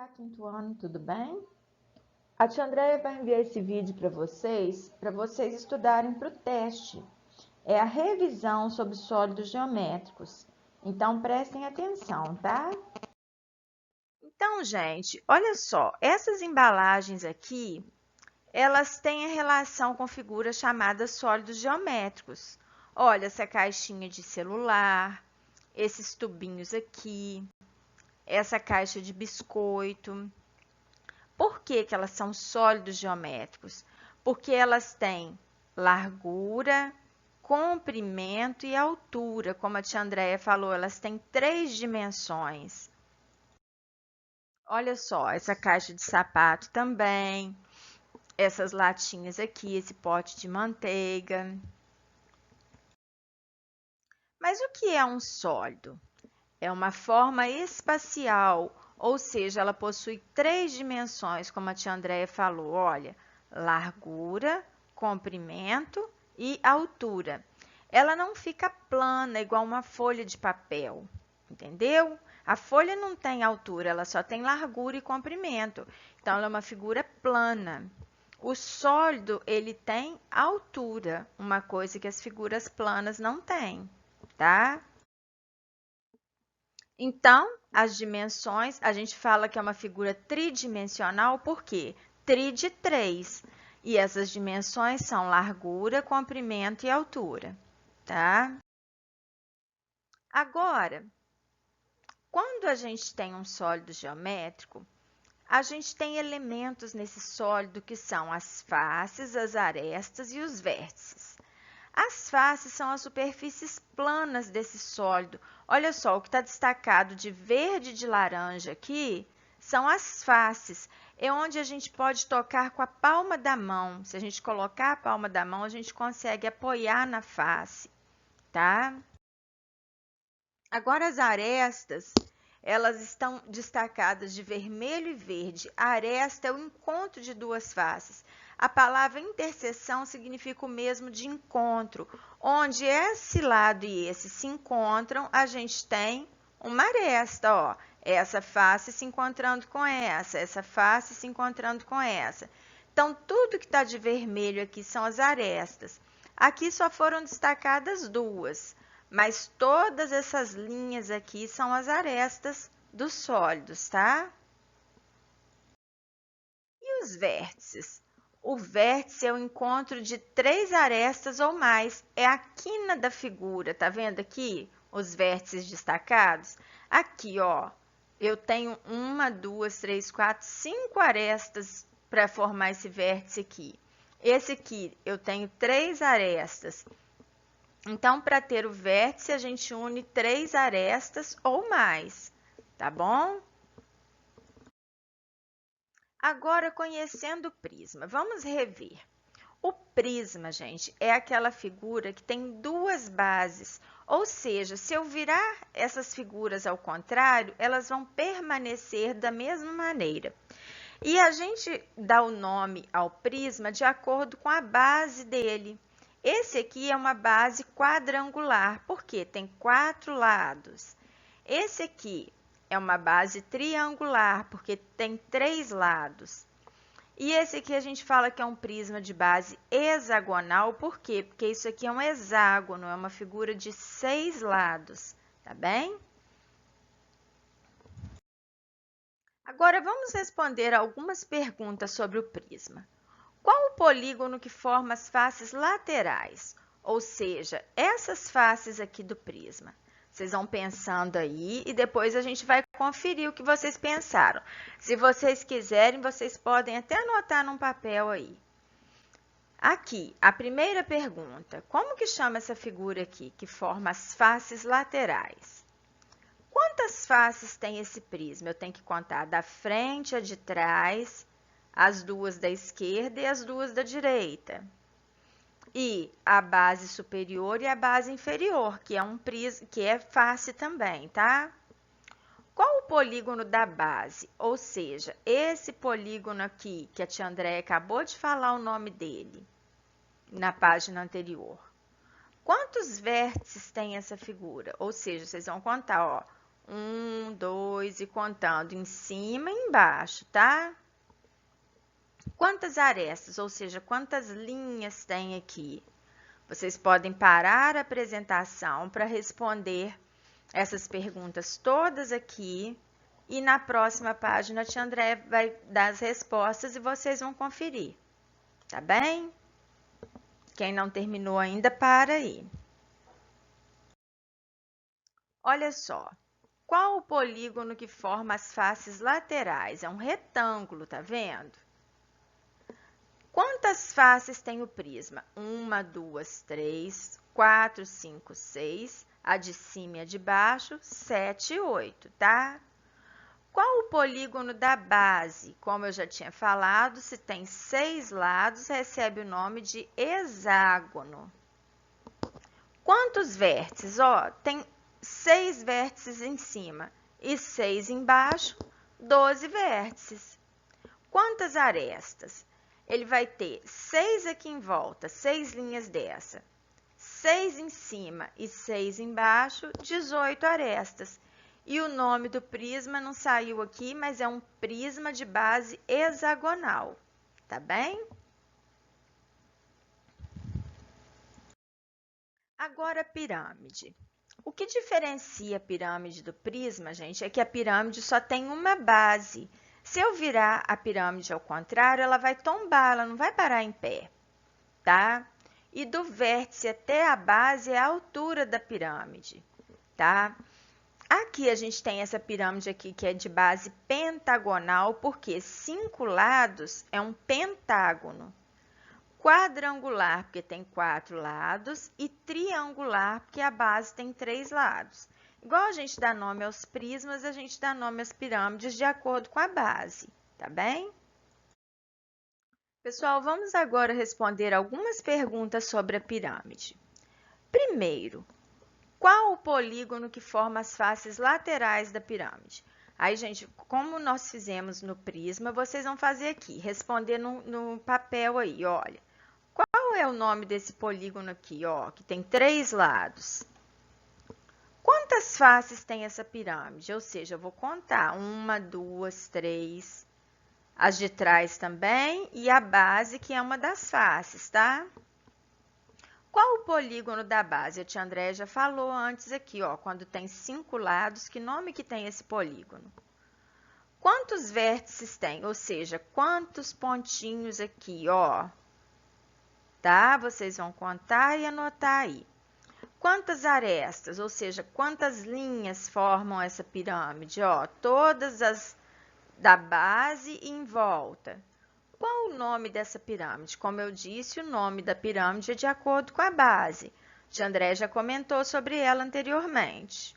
Olá, quinto ano, tudo bem? A tia Andréia vai enviar esse vídeo para vocês estudarem para o teste. É a revisão sobre sólidos geométricos. Então, prestem atenção, tá? Então, gente, olha só, essas embalagens aqui, elas têm a relação com figuras chamadas sólidos geométricos. Olha, essa caixinha de celular, esses tubinhos aqui, essa caixa de biscoito. Por que que elas são sólidos geométricos? Porque elas têm largura, comprimento e altura. Como a tia Andréia falou, elas têm 3 dimensões. Olha só, essa caixa de sapato também, essas latinhas aqui, esse pote de manteiga. Mas o que é um sólido? É uma forma espacial, ou seja, ela possui 3 dimensões, como a tia Andréia falou. Olha, largura, comprimento e altura. Ela não fica plana, igual uma folha de papel, entendeu? A folha não tem altura, ela só tem largura e comprimento. Então, ela é uma figura plana. O sólido, ele tem altura, uma coisa que as figuras planas não têm, tá? Então, as dimensões, a gente fala que é uma figura tridimensional, por quê? Tri de 3. E essas dimensões são largura, comprimento e altura, tá? Agora, quando a gente tem um sólido geométrico, a gente tem elementos nesse sólido que são as faces, as arestas e os vértices. As faces são as superfícies planas desse sólido. Olha só, o que está destacado de verde e de laranja aqui são as faces. É onde a gente pode tocar com a palma da mão. Se a gente colocar a palma da mão, a gente consegue apoiar na face, tá? Agora as arestas, elas estão destacadas de vermelho e verde. A aresta é o encontro de duas faces. A palavra interseção significa o mesmo de encontro. Onde esse lado e esse se encontram, a gente tem uma aresta, ó. Essa face se encontrando com essa face se encontrando com essa. Então, tudo que está de vermelho aqui são as arestas. Aqui só foram destacadas duas, mas todas essas linhas aqui são as arestas dos sólidos, tá? E os vértices? O vértice é o encontro de 3 arestas ou mais. É a quina da figura, tá vendo aqui? Os vértices destacados. Aqui, ó, eu tenho 1, 2, 3, 4, 5 arestas para formar esse vértice aqui. Esse aqui, eu tenho 3 arestas. Então, para ter o vértice, a gente une 3 arestas ou mais, tá bom? Agora, conhecendo o prisma, vamos rever. O prisma, gente, é aquela figura que tem 2 bases, ou seja, se eu virar essas figuras ao contrário, elas vão permanecer da mesma maneira. E a gente dá o nome ao prisma de acordo com a base dele. Esse aqui é uma base quadrangular, porque tem 4 lados. Esse aqui é uma base triangular, porque tem 3 lados. E esse aqui a gente fala que é um prisma de base hexagonal, por quê? Porque isso aqui é um hexágono, é uma figura de 6 lados, tá bem? Agora vamos responder algumas perguntas sobre o prisma. Qual o polígono que forma as faces laterais? Ou seja, essas faces aqui do prisma. Vocês vão pensando aí e depois a gente vai conferir o que vocês pensaram. Se vocês quiserem, vocês podem até anotar num papel aí. Aqui, a primeira pergunta. Como que chama essa figura aqui, que forma as faces laterais? Quantas faces tem esse prisma? Eu tenho que contar da frente a de trás, as 2 da esquerda e as 2 da direita. E a base superior e a base inferior, que é um prisma, que é face também, tá? Qual o polígono da base? Ou seja, esse polígono aqui, que a tia Andréia acabou de falar o nome dele na página anterior. Quantos vértices tem essa figura? Ou seja, vocês vão contar, ó, 1, 2 e contando em cima e embaixo, tá? Quantas arestas, ou seja, quantas linhas tem aqui? Vocês podem parar a apresentação para responder essas perguntas todas aqui e na próxima página a tia André vai dar as respostas e vocês vão conferir, tá bem? Quem não terminou ainda, para aí. Olha só, qual o polígono que forma as faces laterais? É um retângulo, tá vendo? Quantas faces tem o prisma? 1, 2, 3, 4, 5, 6. A de cima e a de baixo, 7 e 8, tá? Qual o polígono da base? Como eu já tinha falado, se tem 6 lados, recebe o nome de hexágono. Quantos vértices? Ó, tem 6 vértices em cima e 6 embaixo, 12 vértices. Quantas arestas? Ele vai ter 6 aqui em volta, 6 linhas dessa, 6 em cima e 6 embaixo, 18 arestas. E o nome do prisma não saiu aqui, mas é um prisma de base hexagonal, tá bem? Agora a pirâmide. O que diferencia a pirâmide do prisma, gente, é que a pirâmide só tem uma base. Se eu virar a pirâmide ao contrário, ela vai tombar, ela não vai parar em pé, tá? E do vértice até a base é a altura da pirâmide, tá? Aqui a gente tem essa pirâmide aqui que é de base pentagonal, porque 5 lados é um pentágono. Quadrangular, porque tem 4 lados, e triangular, porque a base tem 3 lados. Igual a gente dá nome aos prismas, a gente dá nome às pirâmides de acordo com a base, tá bem? Pessoal, vamos agora responder algumas perguntas sobre a pirâmide. Primeiro, qual o polígono que forma as faces laterais da pirâmide? Aí, gente, como nós fizemos no prisma, vocês vão fazer aqui, responder no papel aí, olha. Qual é o nome desse polígono aqui, ó, que tem 3 lados? Quantas faces tem essa pirâmide? Ou seja, eu vou contar 1, 2, 3, as de trás também e a base, que é uma das faces, tá? Qual o polígono da base? A tia André já falou antes aqui, ó, quando tem 5 lados, que nome que tem esse polígono? Quantos vértices tem? Ou seja, quantos pontinhos aqui, ó? Tá? Vocês vão contar e anotar aí. Quantas arestas? Ou seja, quantas linhas formam essa pirâmide? Ó, todas as da base e em volta. Qual o nome dessa pirâmide? Como eu disse, o nome da pirâmide é de acordo com a base. Tia André já comentou sobre ela anteriormente.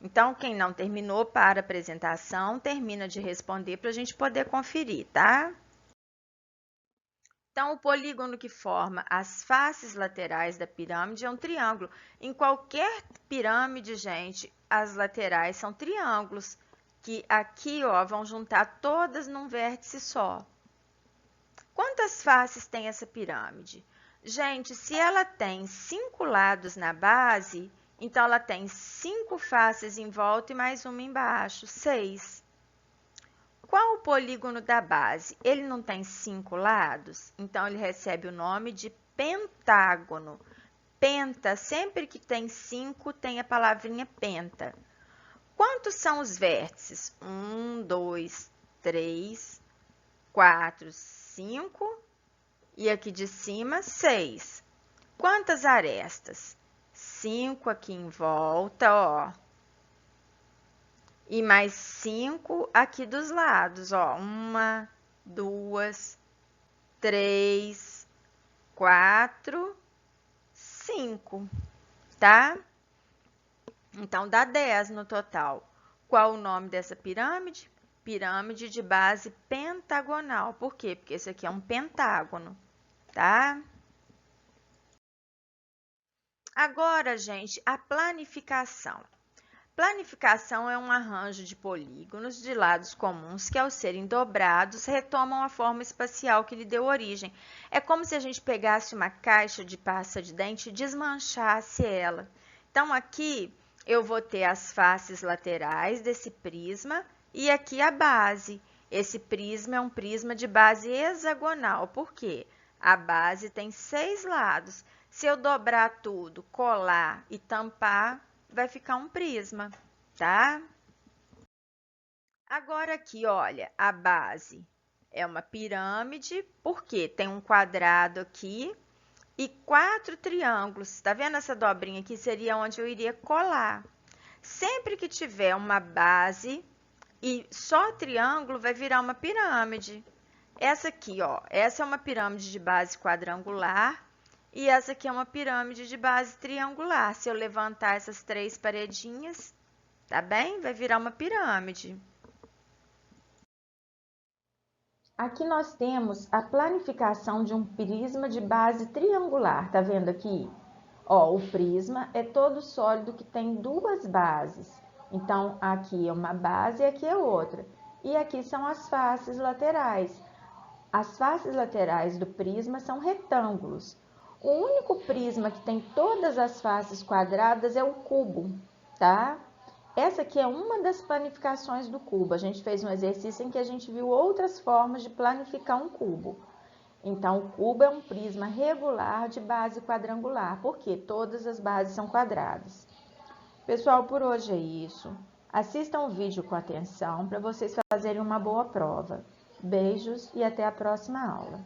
Então, quem não terminou para a apresentação, termina de responder para a gente poder conferir, tá? Então, o polígono que forma as faces laterais da pirâmide é um triângulo. Em qualquer pirâmide, gente, as laterais são triângulos, que aqui, ó, vão juntar todas num vértice só. Quantas faces tem essa pirâmide? Gente, se ela tem 5 lados na base, então ela tem 5 faces em volta e mais uma embaixo, 6. Qual o polígono da base? Ele não tem 5 lados, então ele recebe o nome de pentágono. Penta, sempre que tem 5, tem a palavrinha penta. Quantos são os vértices? 1, 2, 3, 4, 5 e aqui de cima 6. Quantas arestas? 5 aqui em volta, ó. E mais 5 aqui dos lados, ó. 1, 2, 3, 4, 5, tá? Então, dá 10 no total. Qual o nome dessa pirâmide? Pirâmide de base pentagonal. Por quê? Porque esse aqui é um pentágono, tá? Agora, gente, a planificação. Planificação é um arranjo de polígonos de lados comuns que, ao serem dobrados, retomam a forma espacial que lhe deu origem. É como se a gente pegasse uma caixa de pasta de dente e desmanchasse ela. Então, aqui, eu vou ter as faces laterais desse prisma e aqui a base. Esse prisma é um prisma de base hexagonal, por quê? A base tem 6 lados. Se eu dobrar tudo, colar e tampar, vai ficar um prisma, tá? Agora aqui, olha, a base é uma pirâmide, porque tem um quadrado aqui e 4 triângulos. Tá vendo essa dobrinha aqui? Seria onde eu iria colar. Sempre que tiver uma base e só triângulo, vai virar uma pirâmide. Essa aqui, ó, essa é uma pirâmide de base quadrangular e essa aqui é uma pirâmide de base triangular. Se eu levantar essas 3 paredinhas, tá bem? Vai virar uma pirâmide. Aqui nós temos a planificação de um prisma de base triangular, tá vendo aqui? Ó, o prisma é todo sólido que tem 2 bases. Então, aqui é uma base e aqui é outra. E aqui são as faces laterais. As faces laterais do prisma são retângulos. O único prisma que tem todas as faces quadradas é o cubo, tá? Essa aqui é uma das planificações do cubo. A gente fez um exercício em que a gente viu outras formas de planificar um cubo. Então, o cubo é um prisma regular de base quadrangular, porque todas as bases são quadradas. Pessoal, por hoje é isso. Assistam o vídeo com atenção para vocês fazerem uma boa prova. Beijos e até a próxima aula.